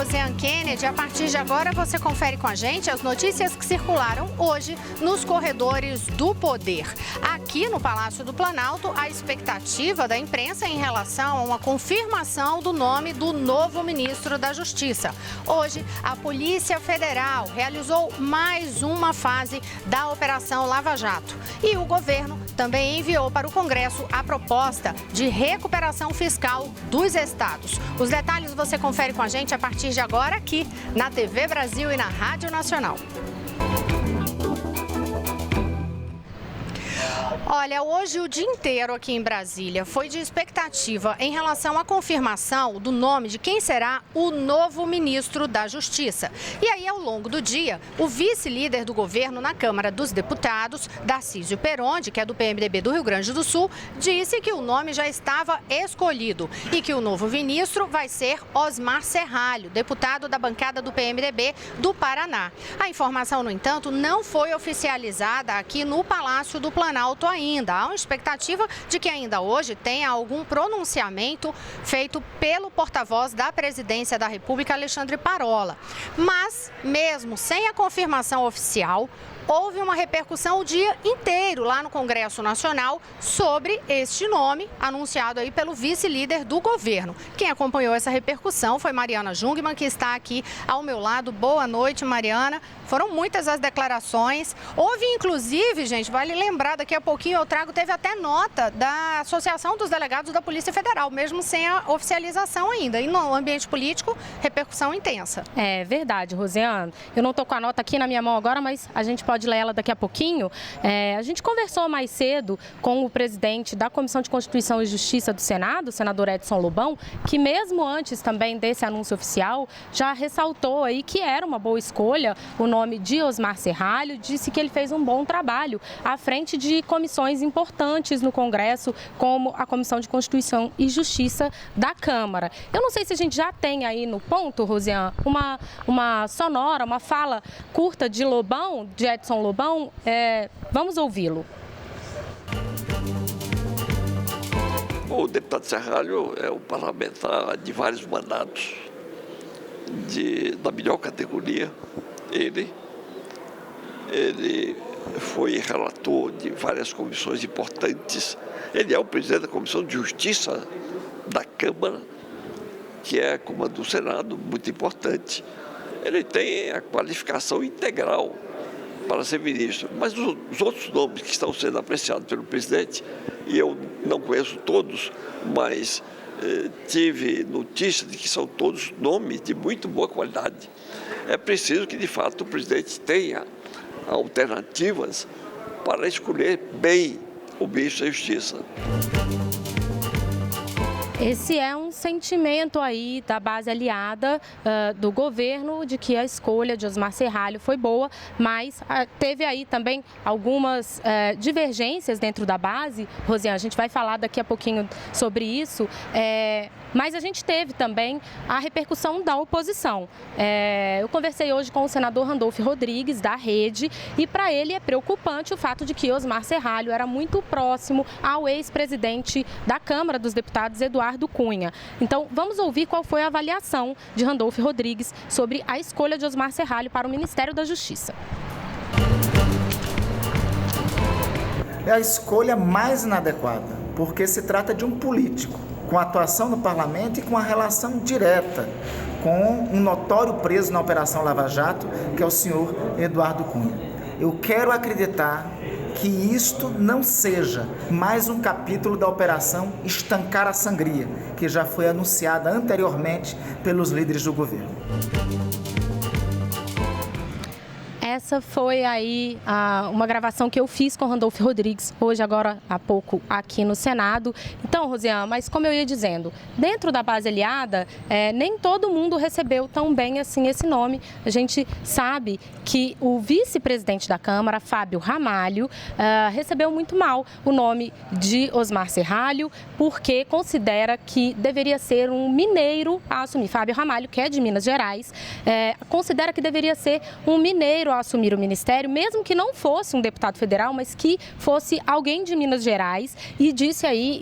Rosiane Kennedy. A partir de agora você confere com a gente as notícias que circularam hoje nos corredores do poder. Aqui no Palácio do Planalto, a expectativa da imprensa em relação a uma confirmação do nome do novo ministro da Justiça. Hoje, a Polícia Federal realizou mais uma fase da Operação Lava Jato. E o governo também enviou para o Congresso a proposta de recuperação fiscal dos estados. Os detalhes você confere com a gente a partir de agora aqui na TV Brasil e na Rádio Nacional. Olha, hoje o dia inteiro aqui em Brasília foi de expectativa em relação à confirmação do nome de quem será o novo ministro da Justiça. E aí, ao longo do dia, o vice-líder do governo na Câmara dos Deputados, Tarcísio Peronde, que é do PMDB do Rio Grande do Sul, disse que o nome já estava escolhido e que o novo ministro vai ser Osmar Serralho, deputado da bancada do PMDB do Paraná. A informação, no entanto, não foi oficializada aqui no Palácio do Planalto ainda. Há uma expectativa de que ainda hoje tenha algum pronunciamento feito pelo porta-voz da Presidência da República, Alexandre Parola. Mas, mesmo sem a confirmação oficial, houve uma repercussão o dia inteiro lá no Congresso Nacional sobre este nome anunciado aí pelo vice-líder do governo. Quem acompanhou essa repercussão foi Mariana Jungmann, que está aqui ao meu lado. Boa noite, Mariana. Foram muitas as declarações. Houve, inclusive, gente, vale lembrar, daqui a pouquinho eu trago, teve até nota da Associação dos Delegados da Polícia Federal, mesmo sem a oficialização ainda. E no ambiente político, repercussão intensa. É verdade, Rosiane. Eu não estou com a nota aqui na minha mão agora, mas a gente pode ler ela daqui a pouquinho. A gente conversou mais cedo com o presidente da Comissão de Constituição e Justiça do Senado, o senador Edson Lobão, que mesmo antes também desse anúncio oficial, já ressaltou aí que era uma boa escolha o nome de Osmar Serralho, disse que ele fez um bom trabalho à frente de comissões importantes no Congresso, como a Comissão de Constituição e Justiça da Câmara. Eu não sei se a gente já tem aí no ponto, Rosiane, uma sonora, uma fala curta de Lobão, de Edson Lobão. Vamos ouvi-lo. O deputado Serralho é um parlamentar de vários mandatos, da melhor categoria. Ele foi relator de várias comissões importantes. Ele é o presidente da Comissão de Justiça da Câmara, que é como a do Senado, muito importante. Ele tem a qualificação integral para ser ministro. Mas os outros nomes que estão sendo apreciados pelo presidente, e eu não conheço todos, mas tive notícia de que são todos nomes de muito boa qualidade. É preciso que, de fato, o presidente tenha alternativas para escolher bem o ministro da Justiça. Esse é um sentimento aí da base aliada do governo de que a escolha de Osmar Serralho foi boa, mas teve aí também algumas divergências dentro da base. Rosiane, a gente vai falar daqui a pouquinho sobre isso, mas a gente teve também a repercussão da oposição. Eu conversei hoje com o senador Randolfo Rodrigues, da Rede, e para ele é preocupante o fato de que Osmar Serralho era muito próximo ao ex-presidente da Câmara dos Deputados, Eduardo Cunha. Então, vamos ouvir qual foi a avaliação de Randolfo Rodrigues sobre a escolha de Osmar Serralho para o Ministério da Justiça. É a escolha mais inadequada, porque se trata de um político, com atuação no parlamento e com a relação direta com um notório preso na Operação Lava Jato, que é o senhor Eduardo Cunha. Eu quero acreditar que isto não seja mais um capítulo da Operação Estancar a Sangria, que já foi anunciada anteriormente pelos líderes do governo. Essa foi aí uma gravação que eu fiz com Randolfo Rodrigues, hoje, agora há pouco, aqui no Senado. Então, Rosiane, mas como eu ia dizendo, dentro da base aliada, nem todo mundo recebeu tão bem assim esse nome. A gente sabe que o vice-presidente da Câmara, Fábio Ramalho, recebeu muito mal o nome de Osmar Serralho, porque considera que deveria ser um mineiro a assumir. Fábio Ramalho, que é de Minas Gerais, considera que deveria ser um mineiro a assumir o ministério, mesmo que não fosse um deputado federal, mas que fosse alguém de Minas Gerais, e disse aí,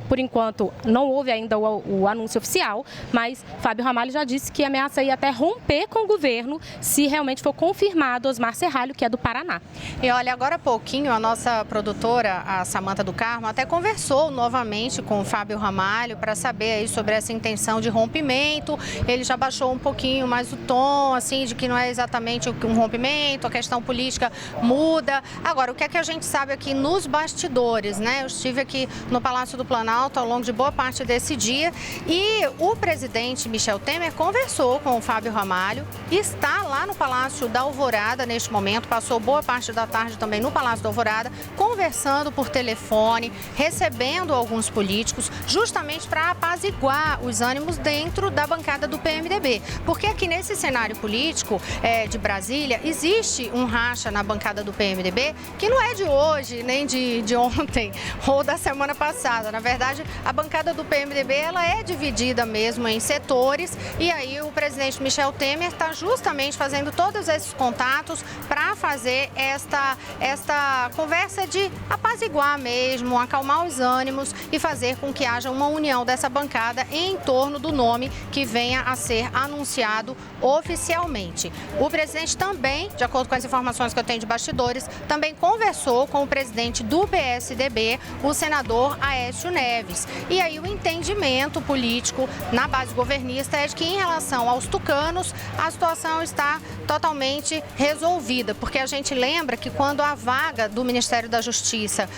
por enquanto, não houve ainda o anúncio oficial, mas Fábio Ramalho já disse que ameaça aí até romper com o governo se realmente for confirmado Osmar Serralho, que é do Paraná. E olha, agora há pouquinho a nossa produtora, a Samanta do Carmo, até conversou novamente com o Fábio Ramalho para saber aí sobre essa intenção de rompimento. Ele já baixou um pouquinho mais o tom, assim, de que não é exatamente um rompimento, a questão política muda. Agora, o que é que a gente sabe aqui nos bastidores, né? Eu estive aqui no Palácio do Planalto ao longo de boa parte desse dia e o presidente Michel Temer conversou com o Fábio Ramalho, está lá no Palácio da Alvorada neste momento, passou boa parte da tarde também no Palácio da Alvorada, conversando por telefone, recebendo alguns políticos, justamente para apaziguar os ânimos dentro da bancada do PMDB. Porque aqui nesse cenário político de Brasília, existe um racha na bancada do PMDB que não é de hoje, nem de ontem ou da semana passada. Na verdade, a bancada do PMDB ela é dividida mesmo em setores e aí o presidente Michel Temer está justamente fazendo todos esses contatos para fazer esta conversa de apaziguar mesmo, acalmar os ânimos e fazer com que haja uma união dessa bancada em torno do nome que venha a ser anunciado oficialmente. O presidente também, de acordo com as informações que eu tenho de bastidores, também conversou com o presidente do PSDB, o senador Aécio Neves. E aí o entendimento político na base governista é de que em relação aos tucanos, a situação está totalmente resolvida, porque a gente lembra que quando a vaga do Ministério da Justiça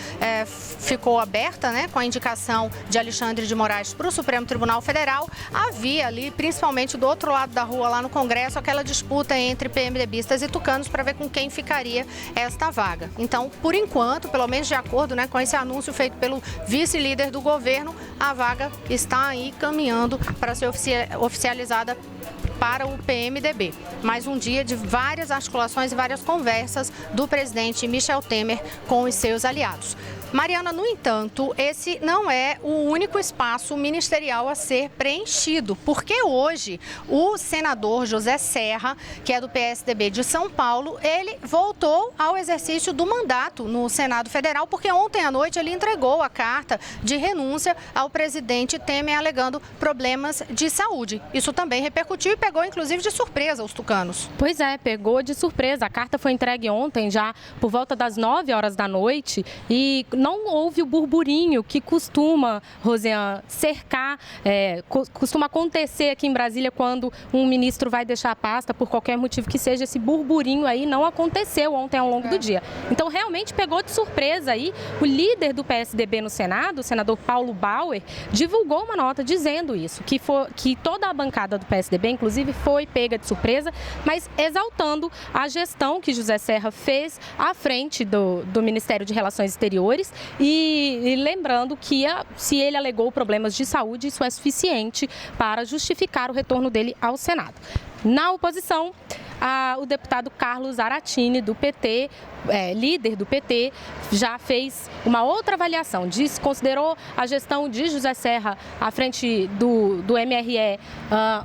ficou aberta, né, com a indicação de Alexandre de Moraes para o Supremo Tribunal Federal, havia ali, principalmente do outro lado da rua, lá no Congresso, aquela disputa entre PMDBistas e tucanos para ver com quem ficaria esta vaga. Então, por enquanto, pelo menos de acordo, né, com esse anúncio feito pelo vice-líder do governo, a vaga está aí caminhando para ser oficializada para o PMDB. Mais um dia de várias articulações e várias conversas do presidente Michel Temer com os seus aliados. Mariana, no entanto, esse não é o único espaço ministerial a ser preenchido, porque hoje o senador José Serra, que é do PSDB de São Paulo, ele voltou ao exercício do mandato no Senado Federal, porque ontem à noite ele entregou a carta de renúncia ao presidente Temer, alegando problemas de saúde. Isso também repercutiu e pegou, inclusive, de surpresa os tucanos. Pois é, pegou de surpresa. A carta foi entregue ontem, já por volta das 9 horas da noite, e não houve o burburinho que costuma, Rosiane, cercar, costuma acontecer aqui em Brasília quando um ministro vai deixar a pasta, por qualquer motivo que seja. Esse burburinho aí não aconteceu ontem ao longo do dia. Então, realmente pegou de surpresa aí. O líder do PSDB no Senado, o senador Paulo Bauer, divulgou uma nota dizendo isso, que toda a bancada do PSDB, inclusive, foi pega de surpresa, mas exaltando a gestão que José Serra fez à frente do Ministério de Relações Exteriores e lembrando que se ele alegou problemas de saúde, isso é suficiente para justificar o retorno dele ao Senado. Na oposição, o deputado Carlos Aratini, do PT, líder do PT, já fez uma outra avaliação. Considerou a gestão de José Serra à frente do MRE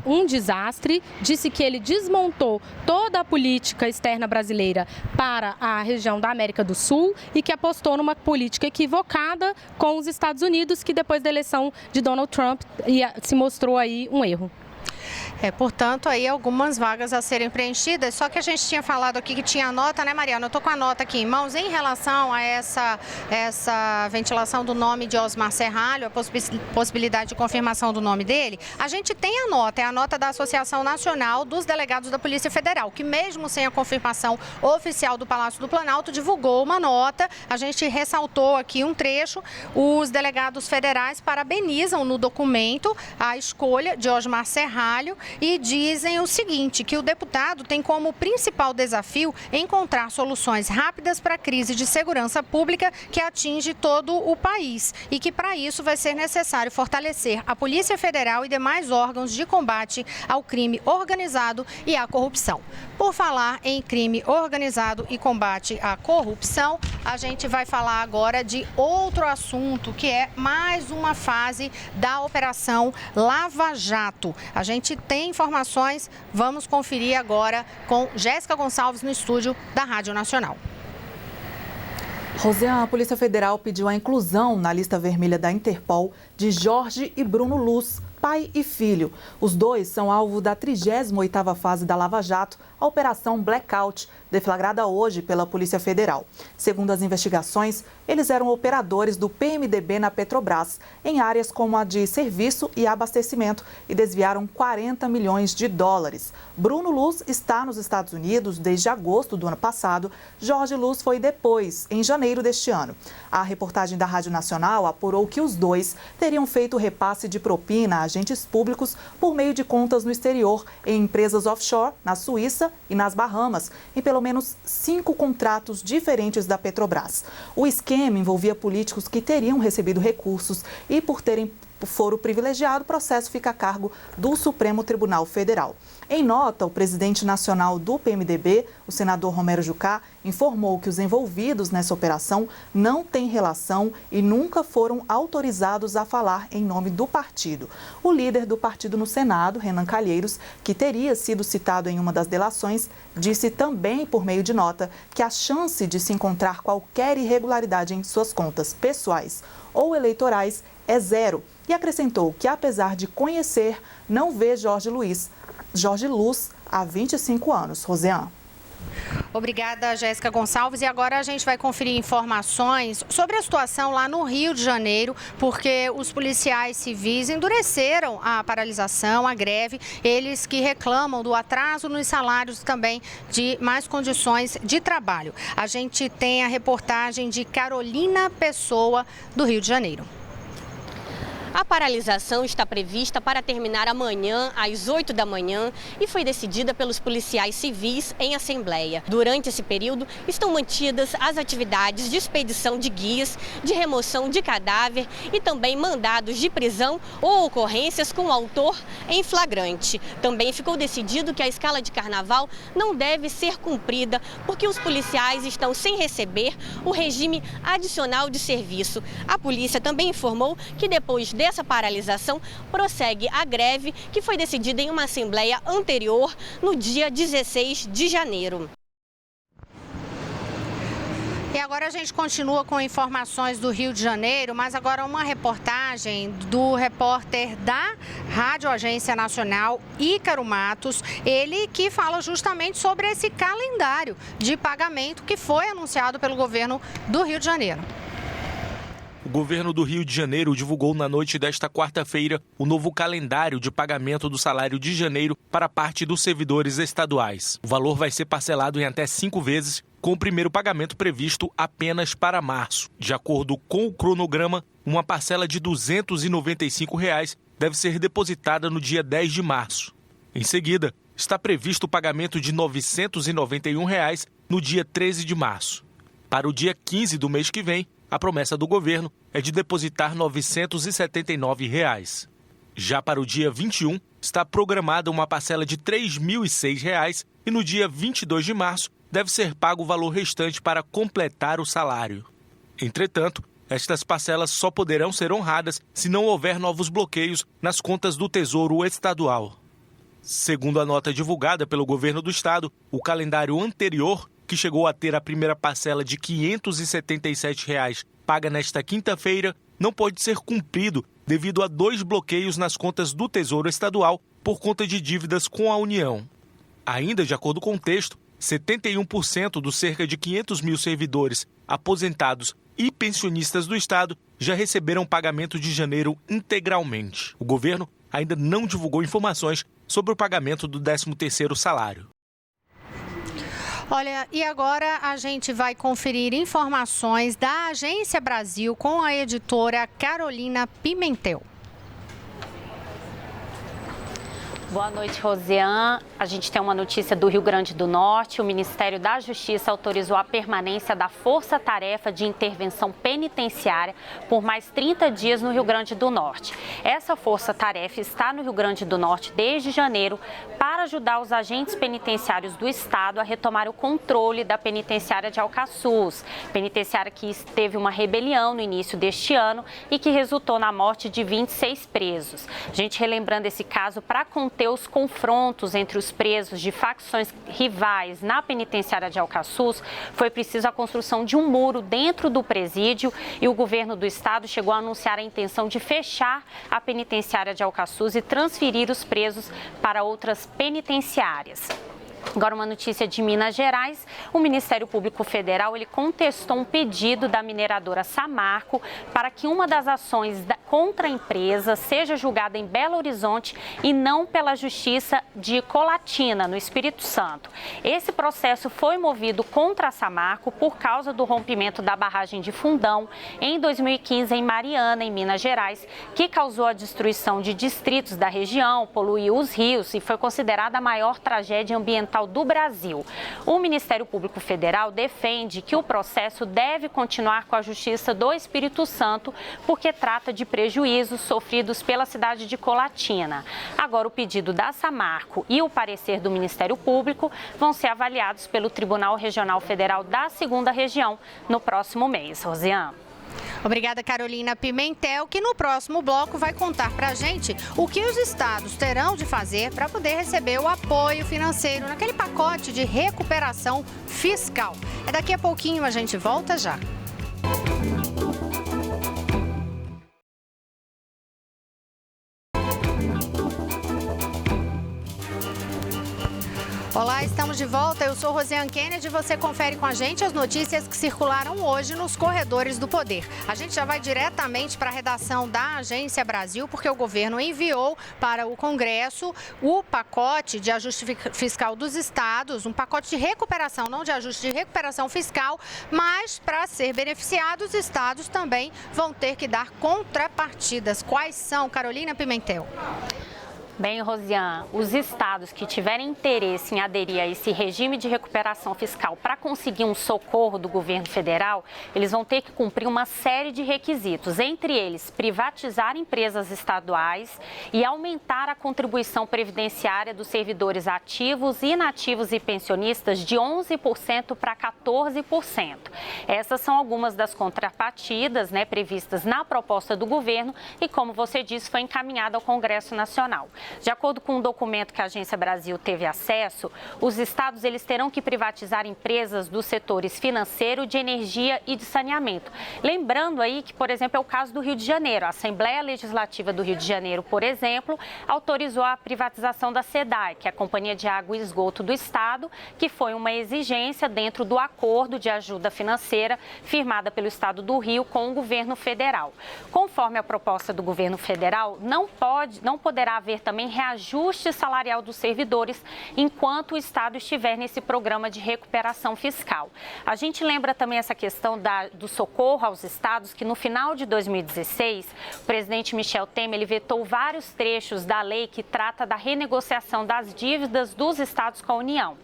um desastre, disse que ele desmontou toda a política externa brasileira para a região da América do Sul e que apostou numa política equivocada com os Estados Unidos, que depois da eleição de Donald Trump se mostrou aí um erro. Portanto, aí algumas vagas a serem preenchidas, só que a gente tinha falado aqui que tinha a nota, né, Mariana? Eu estou com a nota aqui em mãos em relação a essa ventilação do nome de Osmar Serralho, a possibilidade de confirmação do nome dele. A gente tem a nota, é a nota da Associação Nacional dos Delegados da Polícia Federal, que mesmo sem a confirmação oficial do Palácio do Planalto, divulgou uma nota. A gente ressaltou aqui um trecho. Os delegados federais parabenizam no documento a escolha de Osmar Serralho e dizem o seguinte, que o deputado tem como principal desafio encontrar soluções rápidas para a crise de segurança pública que atinge todo o país e que para isso vai ser necessário fortalecer a Polícia Federal e demais órgãos de combate ao crime organizado e à corrupção. Por falar em crime organizado e combate à corrupção, a gente vai falar agora de outro assunto, que é mais uma fase da Operação Lava Jato. A gente tem tem informações, vamos conferir agora com Jéssica Gonçalves no estúdio da Rádio Nacional. Rosiane, a Polícia Federal pediu a inclusão na lista vermelha da Interpol de Jorge e Bruno Luz, pai e filho. Os dois são alvo da 38ª fase da Lava Jato, a Operação Blackout, deflagrada hoje pela Polícia Federal. Segundo as investigações, eles eram operadores do PMDB na Petrobras, em áreas como a de serviço e abastecimento, e desviaram 40 milhões de dólares. Bruno Luz está nos Estados Unidos desde agosto do ano passado. Jorge Luz foi depois, em janeiro deste ano. A reportagem da Rádio Nacional apurou que os dois teriam feito repasse de propina a agentes públicos por meio de contas no exterior, em empresas offshore, na Suíça e nas Bahamas, em pelo menos 5 contratos diferentes da Petrobras. O esquema envolvia políticos que teriam recebido recursos e, por terem foro privilegiado, o processo fica a cargo do Supremo Tribunal Federal. Em nota, o presidente nacional do PMDB, o senador Romero Jucá, informou que os envolvidos nessa operação não têm relação e nunca foram autorizados a falar em nome do partido. O líder do partido no Senado, Renan Calheiros, que teria sido citado em uma das delações, disse também por meio de nota que a chance de se encontrar qualquer irregularidade em suas contas pessoais ou eleitorais é zero, e acrescentou que, apesar de conhecer, não vê Jorge Luz há 25 anos. Rosiane. Obrigada, Jéssica Gonçalves. E agora a gente vai conferir informações sobre a situação lá no Rio de Janeiro, porque os policiais civis endureceram a paralisação, a greve, eles que reclamam do atraso nos salários e também de mais condições de trabalho. A gente tem a reportagem de Carolina Pessoa, do Rio de Janeiro. A paralisação está prevista para terminar amanhã, às 8 da manhã, e foi decidida pelos policiais civis em assembleia. Durante esse período, estão mantidas as atividades de expedição de guias, de remoção de cadáver e também mandados de prisão ou ocorrências com o autor em flagrante. Também ficou decidido que a escala de carnaval não deve ser cumprida, porque os policiais estão sem receber o regime adicional de serviço. A polícia também informou que depois dessa paralisação prossegue a greve que foi decidida em uma assembleia anterior no dia 16 de janeiro. E agora a gente continua com informações do Rio de Janeiro, mas agora uma reportagem do repórter da Rádio Agência Nacional, Ícaro Matos, ele que fala justamente sobre esse calendário de pagamento que foi anunciado pelo governo do Rio de Janeiro. O governo do Rio de Janeiro divulgou na noite desta quarta-feira o novo calendário de pagamento do salário de janeiro para parte dos servidores estaduais. O valor vai ser parcelado em até 5 vezes, com o primeiro pagamento previsto apenas para março. De acordo com o cronograma, uma parcela de R$ 295 deve ser depositada no dia 10 de março. Em seguida, está previsto o pagamento de R$ 991 no dia 13 de março. Para o dia 15 do mês que vem, a promessa do governo é de depositar R$ 979. Já para o dia 21, está programada uma parcela de R$ 3.006 e no dia 22 de março deve ser pago o valor restante para completar o salário. Entretanto, estas parcelas só poderão ser honradas se não houver novos bloqueios nas contas do Tesouro Estadual. Segundo a nota divulgada pelo governo do estado, o calendário anterior, que chegou a ter a primeira parcela de R$ 577 paga nesta quinta-feira, não pode ser cumprido devido a 2 bloqueios nas contas do Tesouro Estadual por conta de dívidas com a União. Ainda de acordo com o texto, 71% dos cerca de 500 mil servidores, aposentados e pensionistas do estado já receberam pagamento de janeiro integralmente. O governo ainda não divulgou informações sobre o pagamento do 13º salário. Olha, e agora a gente vai conferir informações da Agência Brasil com a editora Carolina Pimentel. Boa noite, Rosiane. A gente tem uma notícia do Rio Grande do Norte. O Ministério da Justiça autorizou a permanência da Força-Tarefa de Intervenção Penitenciária por mais 30 dias no Rio Grande do Norte. Essa Força-Tarefa está no Rio Grande do Norte desde janeiro para ajudar os agentes penitenciários do estado a retomar o controle da penitenciária de Alcaçuz, penitenciária que teve uma rebelião no início deste ano e que resultou na morte de 26 presos. A gente relembrando esse caso para conter os confrontos entre os presos de facções rivais na penitenciária de Alcaçuz, foi preciso a construção de um muro dentro do presídio e o governo do estado chegou a anunciar a intenção de fechar a penitenciária de Alcaçuz e transferir os presos para outras penitenciárias. Agora uma notícia de Minas Gerais, o Ministério Público Federal ele contestou um pedido da mineradora Samarco para que uma das ações contra a empresa seja julgada em Belo Horizonte e não pela Justiça de Colatina, no Espírito Santo. Esse processo foi movido contra a Samarco por causa do rompimento da barragem de Fundão em 2015 em Mariana, em Minas Gerais, que causou a destruição de distritos da região, poluiu os rios e foi considerada a maior tragédia ambiental do Brasil. O Ministério Público Federal defende que o processo deve continuar com a Justiça do Espírito Santo, porque trata de prejuízos sofridos pela cidade de Colatina. Agora, o pedido da Samarco e o parecer do Ministério Público vão ser avaliados pelo Tribunal Regional Federal da 2ª Região no próximo mês. Rosiane. Obrigada, Carolina Pimentel, que no próximo bloco vai contar pra gente o que os estados terão de fazer para poder receber o apoio financeiro naquele pacote de recuperação fiscal. É daqui a pouquinho, a gente volta já. Olá, estamos de volta. Eu sou Rosiane Kennedy e você confere com a gente as notícias que circularam hoje nos corredores do poder. A gente já vai diretamente para a redação da Agência Brasil, porque o governo enviou para o Congresso o pacote de ajuste fiscal dos estados, um pacote de recuperação, não de ajuste, de recuperação fiscal, mas para ser beneficiados, os estados também vão ter que dar contrapartidas. Quais são, Carolina Pimentel? Bem, Rosiane, os estados que tiverem interesse em aderir a esse regime de recuperação fiscal para conseguir um socorro do governo federal, eles vão ter que cumprir uma série de requisitos, entre eles privatizar empresas estaduais e aumentar a contribuição previdenciária dos servidores ativos, inativos e pensionistas de 11% para 14%. Essas são algumas das contrapartidas, previstas na proposta do governo e, como você disse, foi encaminhada ao Congresso Nacional. De acordo com um documento que a Agência Brasil teve acesso, os estados eles terão que privatizar empresas dos setores financeiro, de energia e de saneamento. Lembrando aí que, por exemplo, é o caso do Rio de Janeiro. A Assembleia Legislativa do Rio de Janeiro, por exemplo, autorizou a privatização da SEDAI, que é a Companhia de Água e Esgoto do Estado, que foi uma exigência dentro do acordo de ajuda financeira firmada pelo Estado do Rio com o governo federal. Conforme a proposta do governo federal, não poderá haver também reajuste salarial dos servidores enquanto o Estado estiver nesse programa de recuperação fiscal. A gente lembra também essa questão do socorro aos estados, que no final de 2016, o presidente Michel Temer ele vetou vários trechos da lei que trata da renegociação das dívidas dos estados com a União.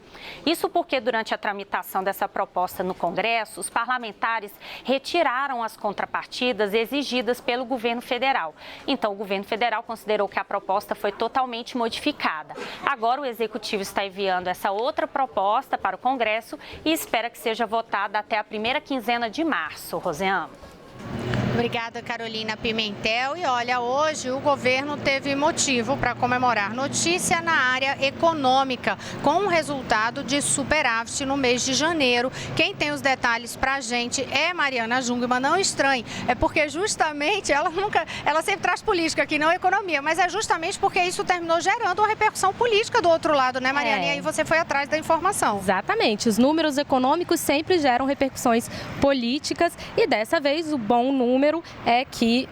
Isso porque durante a tramitação dessa proposta no Congresso, os parlamentares retiraram as contrapartidas exigidas pelo governo federal. Então, o governo federal considerou que a proposta foi totalmente modificada. Agora, o Executivo está enviando essa outra proposta para o Congresso e espera que seja votada até a primeira quinzena de março. Rosiane. Obrigada, Carolina Pimentel. E olha, hoje o governo teve motivo para comemorar. Notícia na área econômica, com um resultado de superávit no mês de janeiro. Quem tem os detalhes para a gente é Mariana Jungmann. Não estranhe, é porque justamente ela sempre traz política aqui, não economia, mas é justamente porque isso terminou gerando uma repercussão política do outro lado, né, Mariana? E aí você foi atrás da informação. Exatamente. Os números econômicos sempre geram repercussões políticas e dessa vez o bom número é que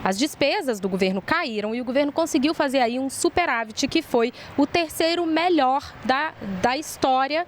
As despesas do governo caíram e o governo conseguiu fazer aí um superávit que foi o terceiro melhor da história,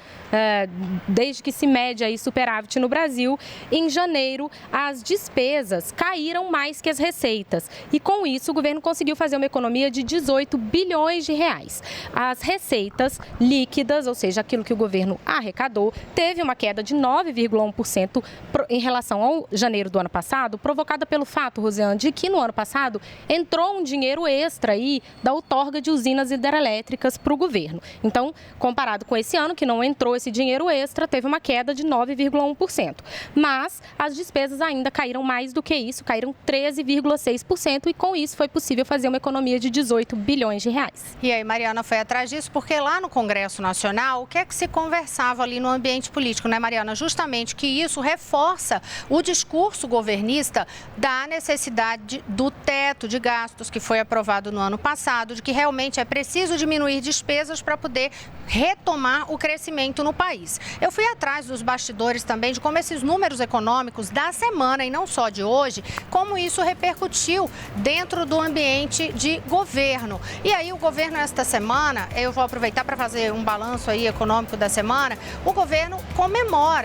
desde que se mede aí superávit no Brasil. Em janeiro, as despesas caíram mais que as receitas e com isso o governo conseguiu fazer uma economia de 18 bilhões de reais. As receitas líquidas, ou seja, aquilo que o governo arrecadou, teve uma queda de 9,1% em relação ao janeiro do ano passado, provocada pelo fato, Rosiane, de que no ano passado entrou um dinheiro extra aí da outorga de usinas hidrelétricas para o governo. Então, comparado com esse ano, que não entrou esse dinheiro extra, teve uma queda de 9,1%. Mas as despesas ainda caíram mais do que isso, caíram 13,6% e com isso foi possível fazer uma economia de 18 bilhões de reais. E aí, Mariana, foi atrás disso porque lá no Congresso Nacional, o que é que se conversava ali no ambiente político, né, Mariana? Justamente que isso reforça o discurso governista da necessidade do teto de gastos que foi aprovado no ano passado, de que realmente é preciso diminuir despesas para poder retomar o crescimento no país. Eu fui atrás dos bastidores também de como esses números econômicos da semana e não só de hoje, como isso repercutiu dentro do ambiente de governo. E aí o governo esta semana, eu vou aproveitar para fazer um balanço aí econômico da semana, o governo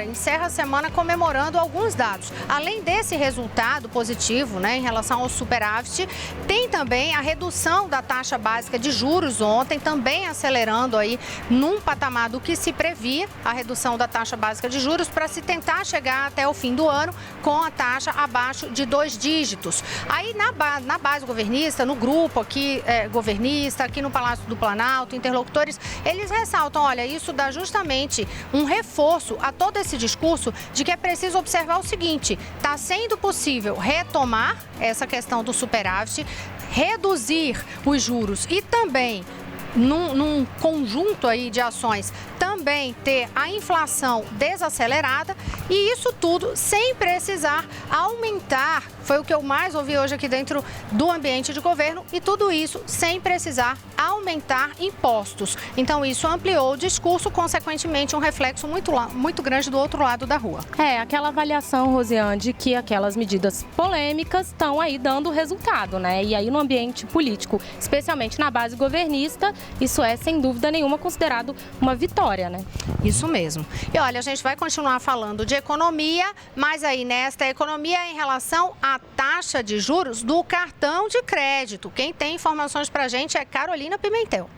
encerra a semana comemorando alguns dados. Além desse resultado positivo, né, em relação ao superávit, tem também a redução da taxa básica de juros ontem, também acelerando aí num patamar do que se previa, a redução da taxa básica de juros para se tentar chegar até o fim do ano com a taxa abaixo de 2 dígitos. Aí na base governista, no grupo aqui governista, aqui no Palácio do Planalto, interlocutores, eles ressaltam, olha, isso dá justamente um reforço a todo esse discurso de que é preciso observar o seguinte, está sendo possível retomar essa questão do superávit, reduzir os juros e também num conjunto aí de ações também ter a inflação desacelerada e isso tudo sem precisar aumentar, foi o que eu mais ouvi hoje aqui dentro do ambiente de governo, e tudo isso sem precisar aumentar impostos. Então isso ampliou o discurso, consequentemente um reflexo muito grande do outro lado da rua. Aquela avaliação, Rosiane, de que aquelas medidas polêmicas estão aí dando resultado, né? E aí no ambiente político, especialmente na base governista, isso é sem dúvida nenhuma considerado uma vitória, né? Isso mesmo. E olha, a gente vai continuar falando de economia, mas aí nesta economia em relação à taxa de juros do cartão de crédito. Quem tem informações pra gente é Carolina Pimentel.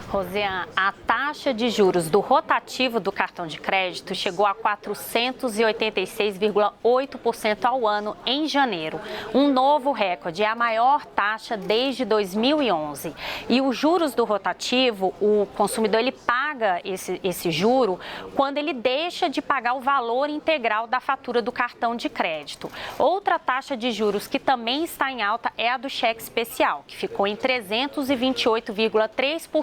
Rosiane, a taxa de juros do rotativo do cartão de crédito chegou a 486,8% ao ano em janeiro. Um novo recorde, é a maior taxa desde 2011. E os juros do rotativo, o consumidor ele paga esse juro quando ele deixa de pagar o valor integral da fatura do cartão de crédito. Outra taxa de juros que também está em alta é a do cheque especial, que ficou em 328,3%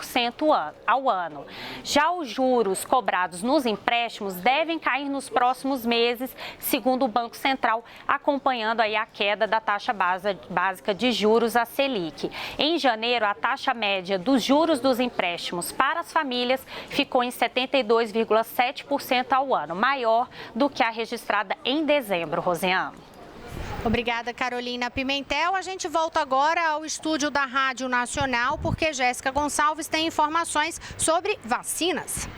ao ano. Já os juros cobrados nos empréstimos devem cair nos próximos meses, segundo o Banco Central, acompanhando aí a queda da taxa básica de juros, a Selic. Em janeiro, a taxa média dos juros dos empréstimos para as famílias ficou em 72,7% ao ano, maior do que a registrada em dezembro, Rosiane. Obrigada, Carolina Pimentel. A gente volta agora ao estúdio da Rádio Nacional, porque Jéssica Gonçalves tem informações sobre vacinas.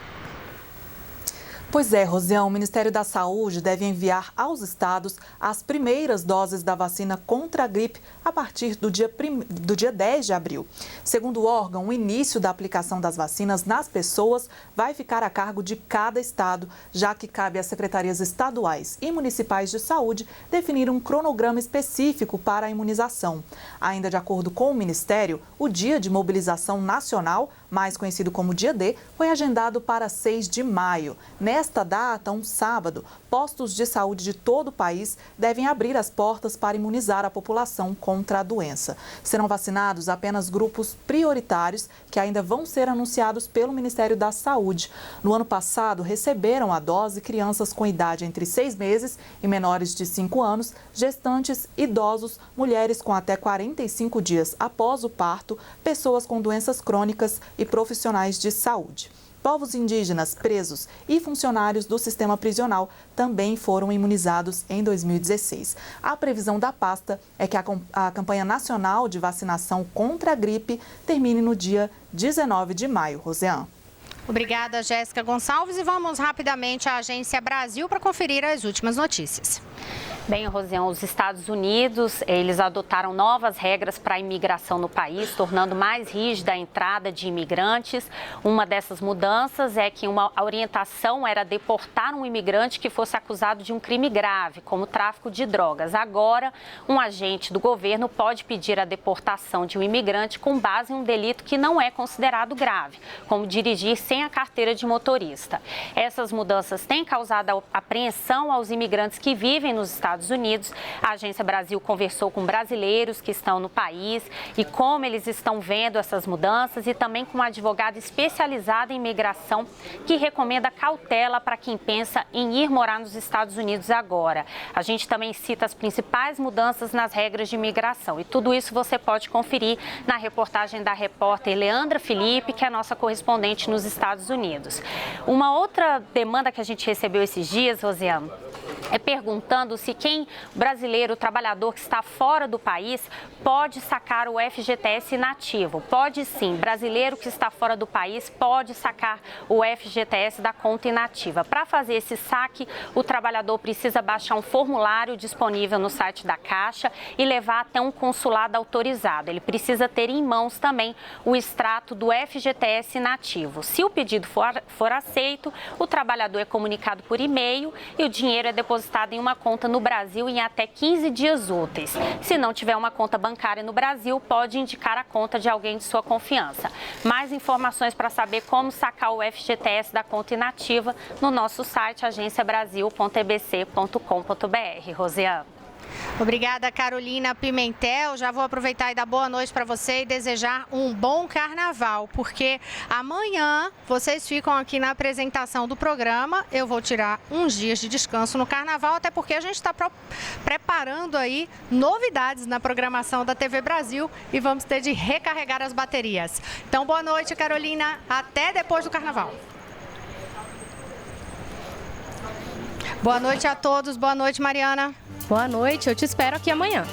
Pois é, Rosiane, o Ministério da Saúde deve enviar aos estados as primeiras doses da vacina contra a gripe a partir do dia 10 de abril. Segundo o órgão, o início da aplicação das vacinas nas pessoas vai ficar a cargo de cada estado, já que cabe às secretarias estaduais e municipais de saúde definir um cronograma específico para a imunização. Ainda de acordo com o Ministério, o Dia de Mobilização Nacional, mais conhecido como Dia D, foi agendado para 6 de maio. Nesta data, um sábado, postos de saúde de todo o país devem abrir as portas para imunizar a população contra a doença. Serão vacinados apenas grupos prioritários que ainda vão ser anunciados pelo Ministério da Saúde. No ano passado, receberam a dose crianças com idade entre 6 meses e menores de 5 anos, gestantes, idosos, mulheres com até 45 dias após o parto, pessoas com doenças crônicas e profissionais de saúde. povos indígenas, presos e funcionários do sistema prisional também foram imunizados em 2016. A previsão da pasta é que a campanha nacional de vacinação contra a gripe termine no dia 19 de maio. Rosiane. Obrigada, Jéssica Gonçalves. E vamos rapidamente à Agência Brasil para conferir as últimas notícias. Bem, Rosiane, os Estados Unidos, eles adotaram novas regras para a imigração no país, tornando mais rígida a entrada de imigrantes. Uma dessas mudanças é que a orientação era deportar um imigrante que fosse acusado de um crime grave, como tráfico de drogas. Agora, um agente do governo pode pedir a deportação de um imigrante com base em um delito que não é considerado grave, como dirigir sem a carteira de motorista. Essas mudanças têm causado apreensão aos imigrantes que vivem nos Estados Unidos. A Agência Brasil conversou com brasileiros que estão no país e como eles estão vendo essas mudanças, e também com uma advogada especializada em imigração que recomenda cautela para quem pensa em ir morar nos Estados Unidos agora. A gente também cita as principais mudanças nas regras de imigração, e tudo isso você pode conferir na reportagem da repórter Leandra Felipe, que é a nossa correspondente nos Estados Unidos. Uma outra demanda que a gente recebeu esses dias, Rosiane, é perguntando se quem brasileiro, trabalhador que está fora do país, pode sacar o FGTS inativo. Pode sim, brasileiro que está fora do país pode sacar o FGTS da conta inativa. Para fazer esse saque, o trabalhador precisa baixar um formulário disponível no site da Caixa e levar até um consulado autorizado. Ele precisa ter em mãos também o extrato do FGTS inativo. Se o pedido for aceito, o trabalhador é comunicado por e-mail e o dinheiro é depositado em uma conta no Brasil em até 15 dias úteis. Se não tiver uma conta bancária no Brasil, pode indicar a conta de alguém de sua confiança. Mais informações para saber como sacar o FGTS da conta inativa no nosso site agenciabrasil.ebc.com.br. Rosiane. Obrigada, Carolina Pimentel. Já vou aproveitar e dar boa noite para você e desejar um bom carnaval, porque amanhã vocês ficam aqui na apresentação do programa. Eu vou tirar uns dias de descanso no carnaval, até porque a gente está preparando aí novidades na programação da TV Brasil e vamos ter de recarregar as baterias. Então, boa noite, Carolina. Até depois do carnaval. Boa noite a todos. Boa noite, Mariana. Boa noite, eu te espero aqui amanhã.